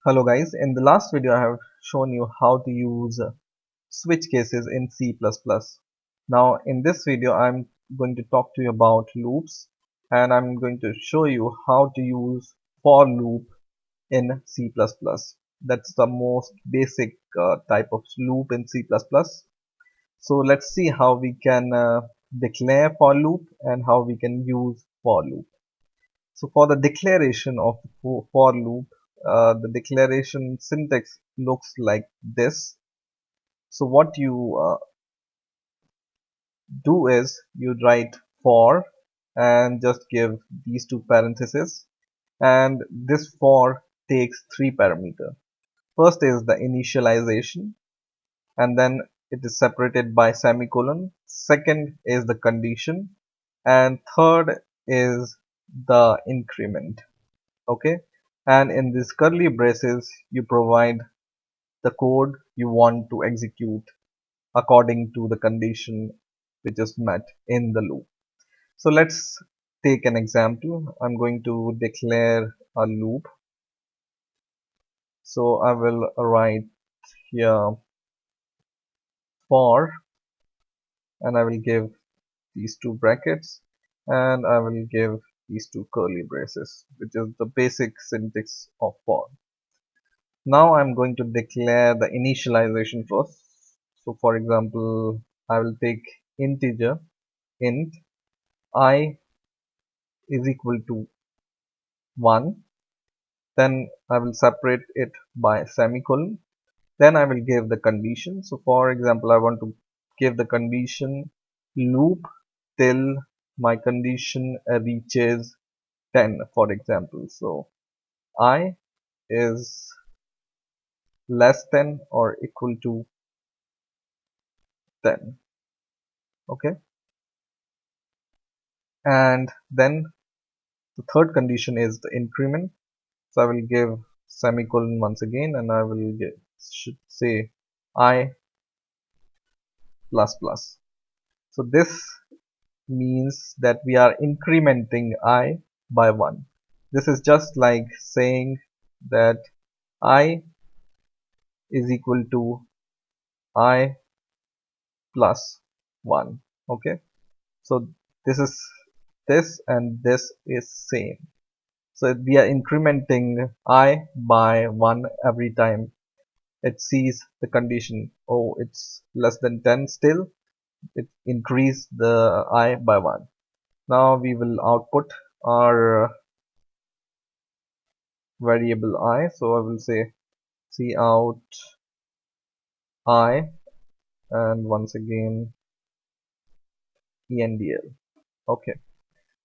Hello guys, in the last video I have shown you how to use switch cases in C++. Now in this video I'm going to talk to you about loops, and I'm going to show you how to use for loop in C++. That's the most basic type of loop in C++. So let's see how we can declare for loop and how we can use for loop. So for the declaration of the for loop, the declaration syntax looks like this. So what you do is you write for and just give these two parentheses, and this for takes three parameters. First is the initialization, and then it is separated by semicolon. Second is the condition, and third is the increment. Okay, and in these curly braces you provide the code you want to execute according to the condition which is met in the loop. So let's take an example. I'm going to declare a loop. So I will write here for, and I will give these two brackets, and I will give these two curly braces, which is the basic syntax of for. Now I'm going to declare the initialization first. So for example, I will take integer int I is equal to 1. Then I will separate it by semicolon. Then I will give the condition. So for example, I want to give the condition loop till my condition reaches 10, for example. So I is less than or equal to 10. Okay, and then the third condition is the increment. So I will give semicolon once again, and I will should say I plus plus. So this means that we are incrementing I by 1. This is just like saying that I is equal to I plus 1. Okay, so this is this and this is same. So we are incrementing I by 1 every time it sees the condition. Oh, it's less than 10 still. It increase the I by 1. Now we will output our variable I. So I will say cout I, and once again endl. Okay,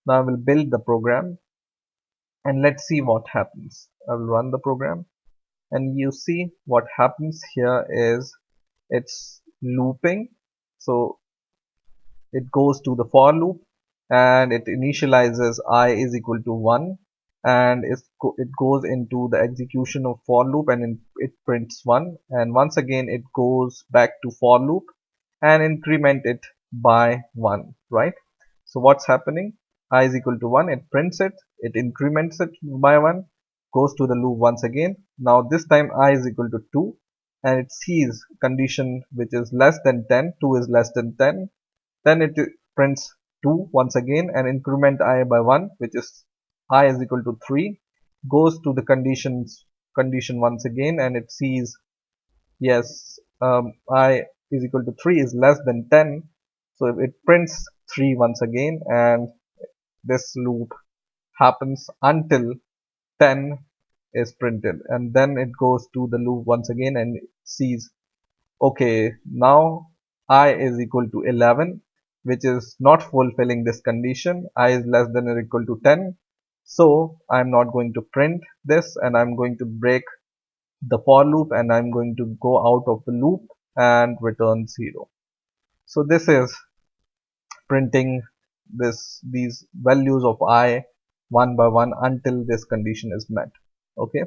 now I will build the program and let's see what happens. I will run the program, and you see what happens here is it's looping. So it goes to the for loop and it initializes I is equal to 1, and it goes into the execution of for loop, and it prints 1, and once again it goes back to for loop and increment it by 1, right? So what's happening? I is equal to 1, it prints it, it increments it by 1, goes to the loop once again. Now this time I is equal to 2, and it sees condition which is less than 10, 2 is less than 10. Then it prints 2 once again and increment I by 1, which is I is equal to 3, goes to the condition once again, and it sees yes, I is equal to 3 is less than 10, so it prints 3 once again, and this loop happens until 10 is printed, and then it goes to the loop once again and sees okay, now I is equal to 11, which is not fulfilling this condition. I is less than or equal to 10. So I'm not going to print this, and I'm going to break the for loop, and I'm going to go out of the loop and return 0. So this is printing these values of I one by one until this condition is met. Okay.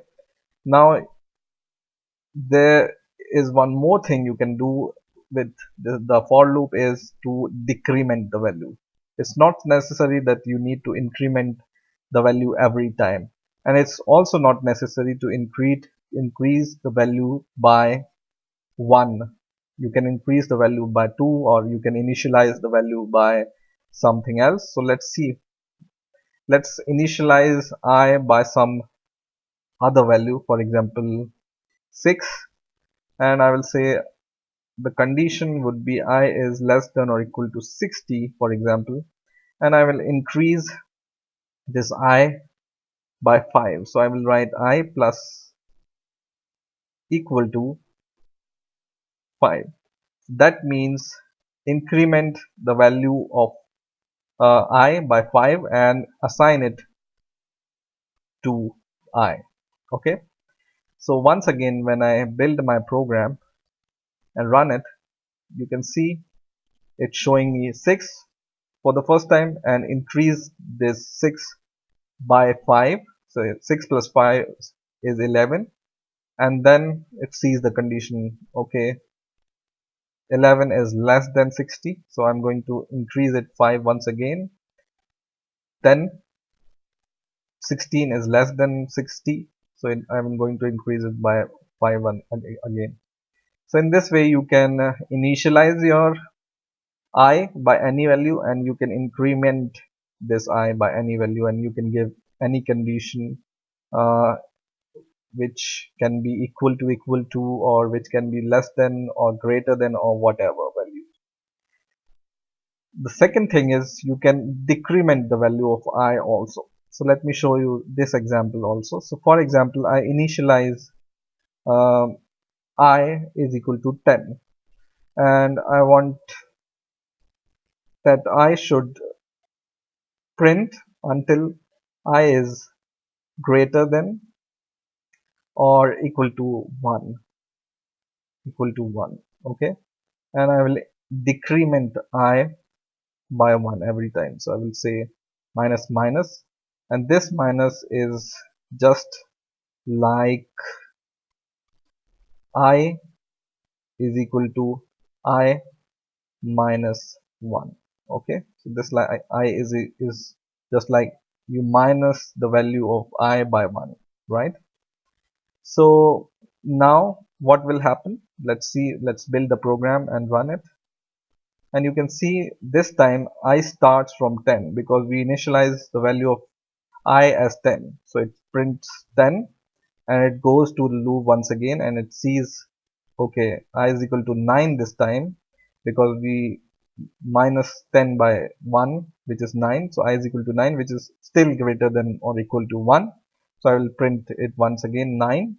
Now there is one more thing you can do with the for loop is to decrement the value. It's not necessary that you need to increment the value every time, and it's also not necessary to increase the value by 1. You can increase the value by 2, or you can initialize the value by something else. So let's see. Let's initialize I by some other value, for example 6, and I will say the condition would be I is less than or equal to 60, for example, and I will increase this I by 5. So I will write I plus equal to 5. That means increment the value of I by 5 and assign it to I. Okay. So once again, when I build my program and run it, you can see it's showing me 6 for the first time and increase this 6 by 5. So 6 plus 5 is 11, and then it sees the condition. Okay, 11 is less than 60, so I'm going to increase it 5 once again. Then 16 is less than 60, so I'm going to increase it by 5 again. So in this way you can initialize your I by any value, and you can increment this I by any value, and you can give any condition uh, which can be equal to, or which can be less than or greater than, or whatever value. The second thing is you can decrement the value of I also. So let me show you this example also. So for example, I initialize I is equal to 10, and I want that I should print until I is greater than or equal to 1. Okay, and I will decrement I by 1 every time. So I will say minus minus, and this minus is just like I is equal to I minus 1. Okay, so this like I is just like you minus the value of I by 1, right? So now what will happen? Let's see. Let's build the program and run it. And you can see this time I starts from 10 because we initialize the value of I as 10. So it prints 10 and it goes to the loop once again, and it sees, okay, I is equal to 9 this time because we minus 10 by 1, which is 9. So I is equal to 9, which is still greater than or equal to 1. So I will print it once again 9,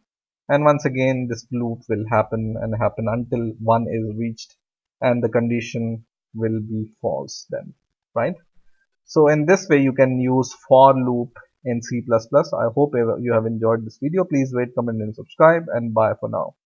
and once again this loop will happen and happen until 1 is reached, and the condition will be false then, right? So in this way you can use for loop in C++. I hope you have enjoyed this video. Please rate, comment and subscribe, and bye for now.